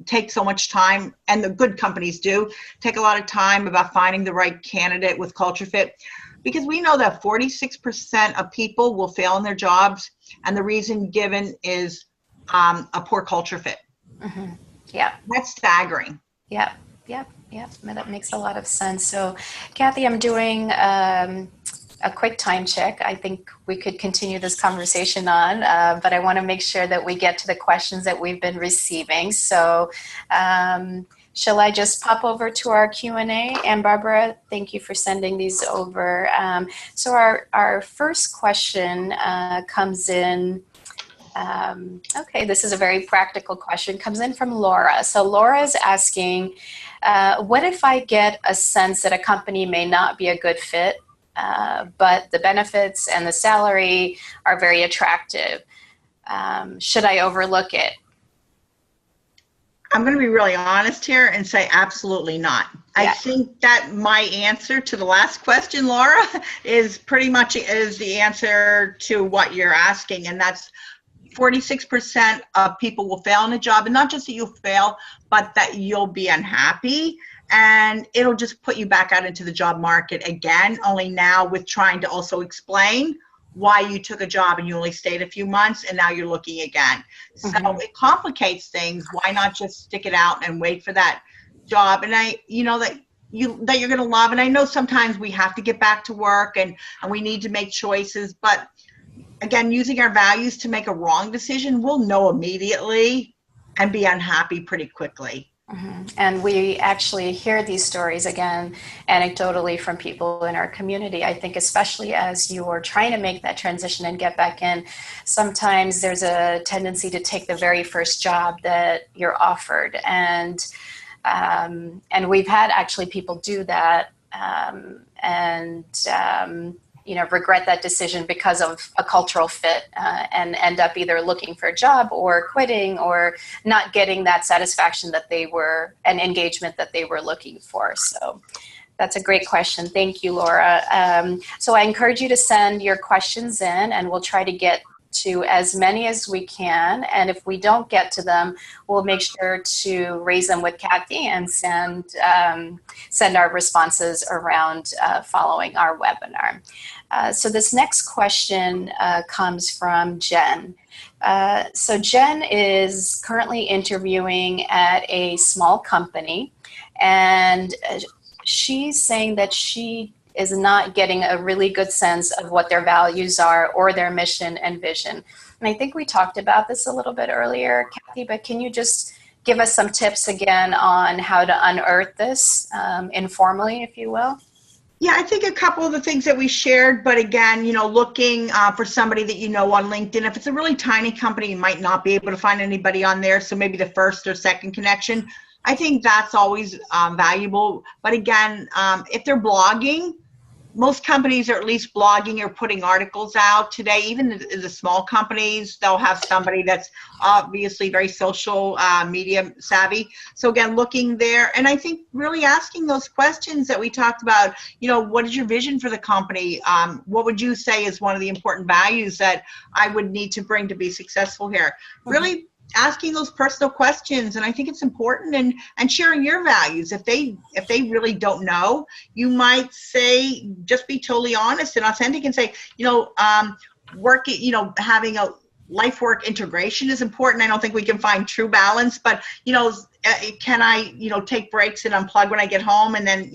take so much time, and the good companies do take a lot of time about finding the right candidate with culture fit, because we know that 46% of people will fail in their jobs, and the reason given is a poor culture fit. Mm-hmm. Yeah. That's staggering. Yeah. That makes a lot of sense. So, Kathy, I'm doing a quick time check. I think we could continue this conversation on, but I want to make sure that we get to the questions that we've been receiving. So shall I just pop over to our Q&A? And Barbara, thank you for sending these over. So our first question comes in. Okay, this is a very practical question. Comes in from Laura. So Laura is asking, what if I get a sense that a company may not be a good fit, but the benefits and the salary are very attractive? Should I overlook it? I'm going to be really honest here and say absolutely not. Yeah. I think that my answer to the last question, Laura, is pretty much is the answer to what you're asking, and that's 46% of people will fail in a job, and not just that you'll fail, but that you'll be unhappy, and it'll just put you back out into the job market again, only now with trying to also explain why you took a job and you only stayed a few months and now you're looking again. Mm-hmm. So it complicates things. Why not just stick it out and wait for that job? And that you're going to love. And I know sometimes we have to get back to work and we need to make choices, but again, using our values to make a wrong decision, we'll know immediately and be unhappy pretty quickly. Mm-hmm. And we actually hear these stories, again, anecdotally from people in our community. I think especially as you're trying to make that transition and get back in, sometimes there's a tendency to take the very first job that you're offered. And we've had actually people do that. regret that decision because of a cultural fit, and end up either looking for a job or quitting or not getting that satisfaction that they were, and engagement that they were looking for. So that's a great question. Thank you, Laura. So I encourage you to send your questions in, and we'll try to get to as many as we can. And if we don't get to them, we'll make sure to raise them with Kathy and send our responses around following our webinar. So this next question comes from Jen. So Jen is currently interviewing at a small company, and she's saying that she is not getting a really good sense of what their values are or their mission and vision. And I think we talked about this a little bit earlier, Kathy, but can you just give us some tips again on how to unearth this informally, if you will? Yeah, I think a couple of the things that we shared, but again, looking for somebody that you know on LinkedIn. If it's a really tiny company, you might not be able to find anybody on there, so maybe the first or second connection. I think that's always valuable. But again, if they're blogging, most companies are at least blogging or putting articles out today. Even the small companies, they'll have somebody that's obviously very social media savvy. So again, looking there, and I think really asking those questions that we talked about, what is your vision for the company? What would you say is one of the important values that I would need to bring to be successful here? Really asking those personal questions, and I think it's important, and sharing your values. If they really don't know, you might say, just be totally honest and authentic and say, having a life work integration is important. I don't think we can find true balance, but can I take breaks and unplug when I get home, and then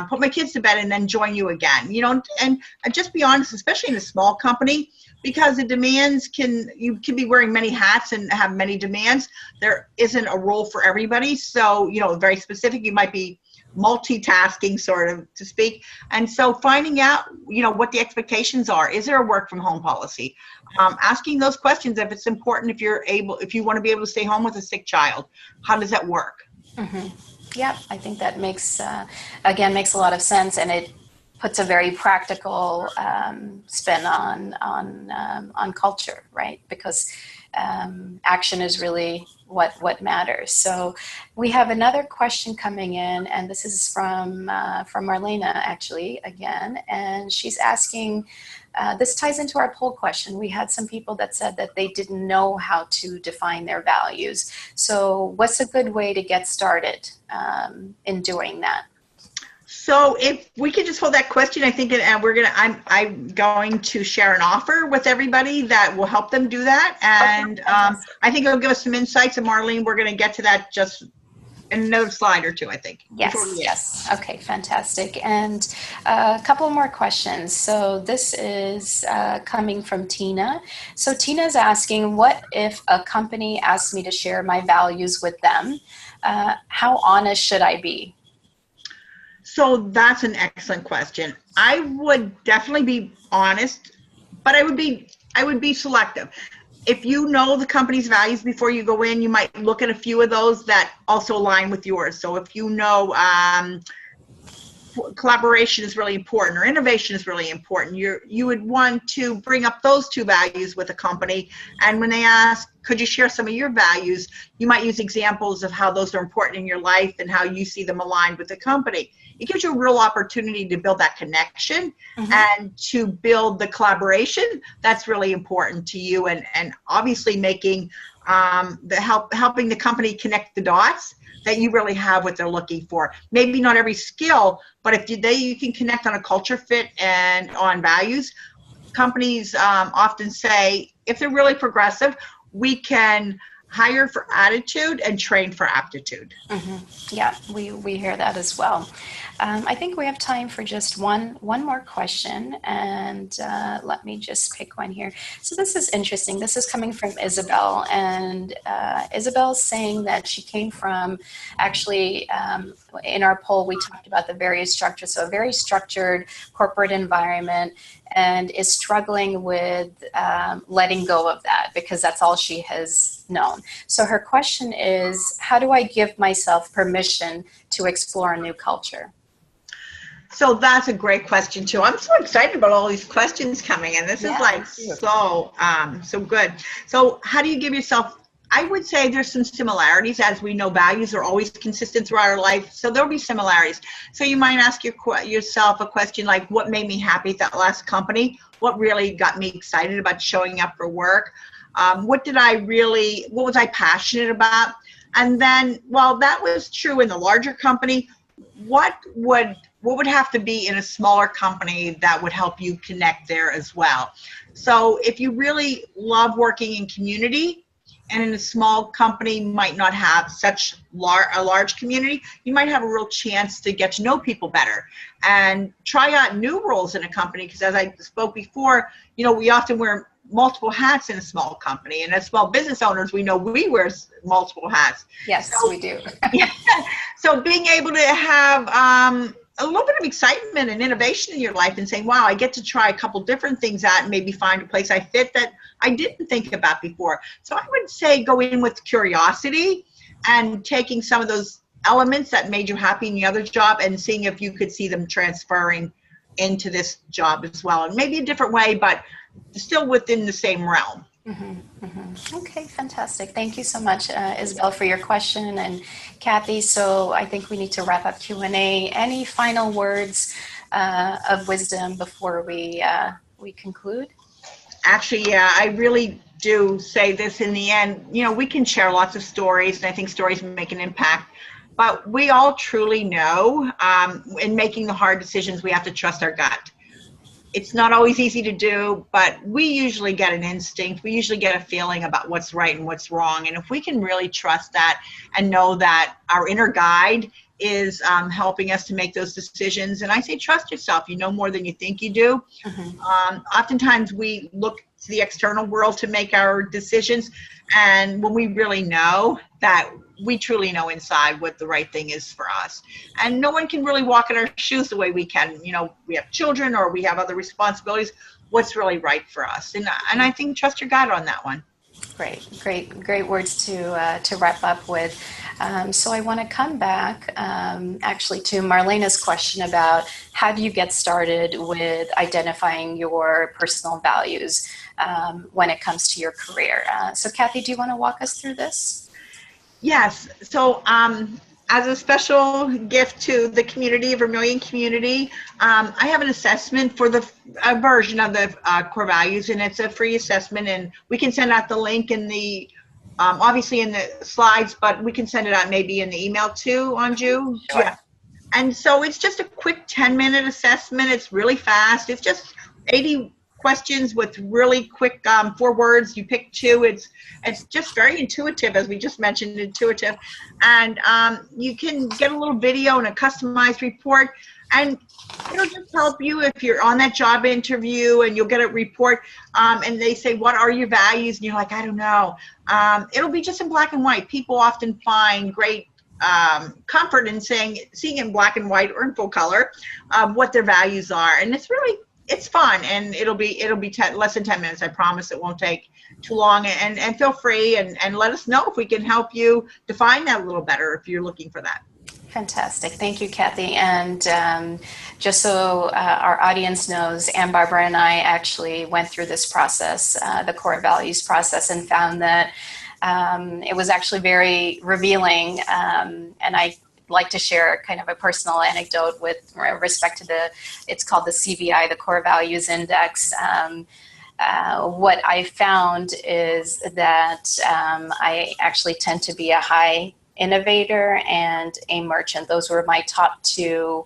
put my kids to bed and then join you again, and just be honest, especially in a small company, because the demands you can be wearing many hats and have many demands. There isn't a role for everybody. So, very specific, you might be multitasking, sort of, to speak. And so finding out, what the expectations are. Is there a work from home policy? Asking those questions if it's important, if you want to be able to stay home with a sick child, how does that work? Mm-hmm. Yeah, I think that makes a lot of sense, and it puts a very practical spin on culture, right? Because action is really what matters. So we have another question coming in, and this is from Marlena, actually, again, and she's asking, this ties into our poll question. We had some people that said that they didn't know how to define their values. So what's a good way to get started in doing that? So if we could just hold that question, I think, and I'm going to share an offer with everybody that will help them do that. And I think it'll give us some insights. And Marlene, we're going to get to that just in another slide or two, I think. Yes. Okay, fantastic. And a couple more questions. So this is coming from Tina. So Tina's asking, what if a company asks me to share my values with them? How honest should I be? So that's an excellent question. I would definitely be honest, but I would be selective. If you know the company's values before you go in, you might look at a few of those that also align with yours. So if you know collaboration is really important or innovation is really important, you would want to bring up those two values with a company. And when they ask, could you share some of your values, you might use examples of how those are important in your life and how you see them aligned with the company. It gives you a real opportunity to build that connection and to build the collaboration that's really important to you, and obviously making helping the company connect the dots that you really have what they're looking for. Maybe not every skill, but if you can connect on a culture fit and on values. Companies often say, if they're really progressive, we can hire for attitude and train for aptitude. Yeah, we hear that as well. I think we have time for just one more question, and let me just pick one here. So this is interesting. This is coming from Isabel, and Isabel's saying that she came from, actually, in our poll, we talked about the various structures, so a very structured corporate environment, and is struggling with letting go of that because that's all she has known. So her question is, how do I give myself permission to explore a new culture? So that's a great question too. I'm so excited about all these questions coming in. This is like so good. So how do you give yourself, I would say there's some similarities. As we know, values are always consistent throughout our life. So there'll be similarities. So you might ask yourself a question like, what made me happy at that last company? What really got me excited about showing up for work? What was I passionate about? And then, while that was true in the larger company, what would have to be in a smaller company that would help you connect there as well? So if you really love working in community, and in a small company might not have such a large community, you might have a real chance to get to know people better and try out new roles in a company. Because as I spoke before, we often wear multiple hats in a small company, and as small business owners, we know we wear multiple hats. Yes, we do. Yeah. So being able to have a little bit of excitement and innovation in your life and saying, wow, I get to try a couple different things out and maybe find a place I fit that I didn't think about before. So I would say go in with curiosity and taking some of those elements that made you happy in the other job and seeing if you could see them transferring into this job as well. And maybe a different way, but still within the same realm. Okay, fantastic. Thank you so much, Isabel, for your question, and Kathy. So I think we need to wrap up Q&A. Any final words of wisdom before we conclude? Actually, yeah, I really do say this in the end. We can share lots of stories, and I think stories make an impact. But we all truly know in making the hard decisions, we have to trust our gut. It's not always easy to do, but we usually get an instinct. We usually get a feeling about what's right and what's wrong. And if we can really trust that and know that our inner guide is helping us to make those decisions. And I say, trust yourself. You know more than you think you do. Oftentimes we look to the external world to make our decisions. And when we really know that, we truly know inside what the right thing is for us. And no one can really walk in our shoes the way we can. We have children or we have other responsibilities. What's really right for us? And I think trust your gut on that one. Great words to wrap up with. So I want to come back actually to Marlena's question about how do you get started with identifying your personal values when it comes to your career. So Kathy, do you want to walk us through this? Yes. So as a special gift to the community, Vermilion community, I have an assessment for a version of the core values, and it's a free assessment, and we can send out the link in the obviously in the slides, but we can send it out maybe in the email too, Anju. Sure. Yeah. And so it's just a quick 10-minute assessment. It's really fast. It's just 80 questions with really quick 4 words. You pick 2. It's just very intuitive, as we just mentioned, intuitive. And you can get a little video and a customized report, and it'll just help you if you're on that job interview and you'll get a report and they say, what are your values? And you're like, I don't know. It'll be just in black and white. People often find great comfort in seeing in black and white or in full color what their values are. And it's fun, and it'll be less than 10 minutes. I promise it won't take too long. And feel free and let us know if we can help you define that a little better if you're looking for that. Fantastic. Thank you, Kathy. And just so our audience knows, Ann Barbara and I actually went through this process, the core values process, and found that it was actually very revealing. And I like to share kind of a personal anecdote with respect to it's called the CVI, the Core Values Index. What I found is that I actually tend to be a high innovator and a merchant. Those were my top 2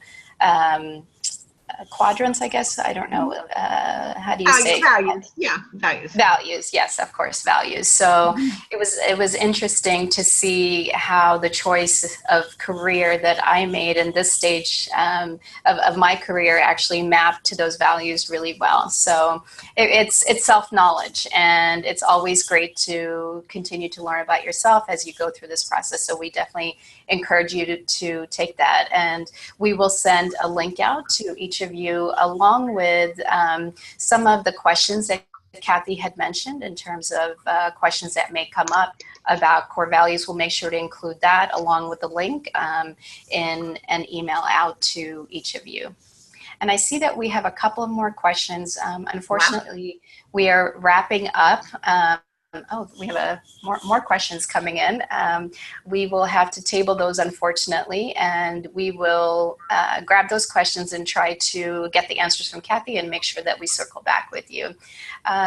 quadrants, I guess. I don't know. How do you say? Values. Yeah, values. Values. Yes, of course, values. So it was interesting to see how the choice of career that I made in this stage of my career actually mapped to those values really well. So it's self-knowledge, and it's always great to continue to learn about yourself as you go through this process. So we definitely encourage you to take that, and we will send a link out to each of you along with some of the questions that Kathy had mentioned in terms of questions that may come up about core values. We'll make sure to include that along with the link in an email out to each of you. And I see that we have a couple of more questions. Unfortunately, we are wrapping up. We have more questions coming in. We will have to table those, unfortunately, and we will grab those questions and try to get the answers from Kathy and make sure that we circle back with you.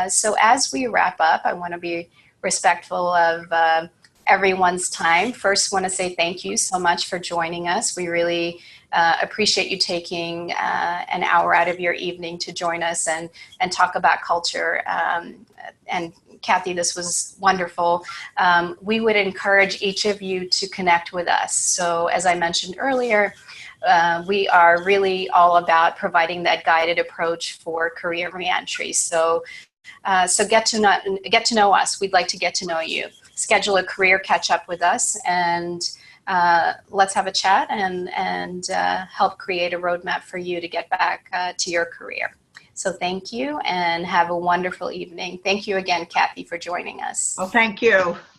So as we wrap up, I want to be respectful of everyone's time. First, want to say thank you so much for joining us. We really appreciate you taking an hour out of your evening to join us and talk about culture. And Kathy, this was wonderful. We would encourage each of you to connect with us. So as I mentioned earlier, we are really all about providing that guided approach for career reentry. So get to know us. We'd like to get to know you. Schedule a career catch up with us, and let's have a chat and help create a roadmap for you to get back to your career. So thank you, and have a wonderful evening. Thank you again, Kathy, for joining us. Well, thank you.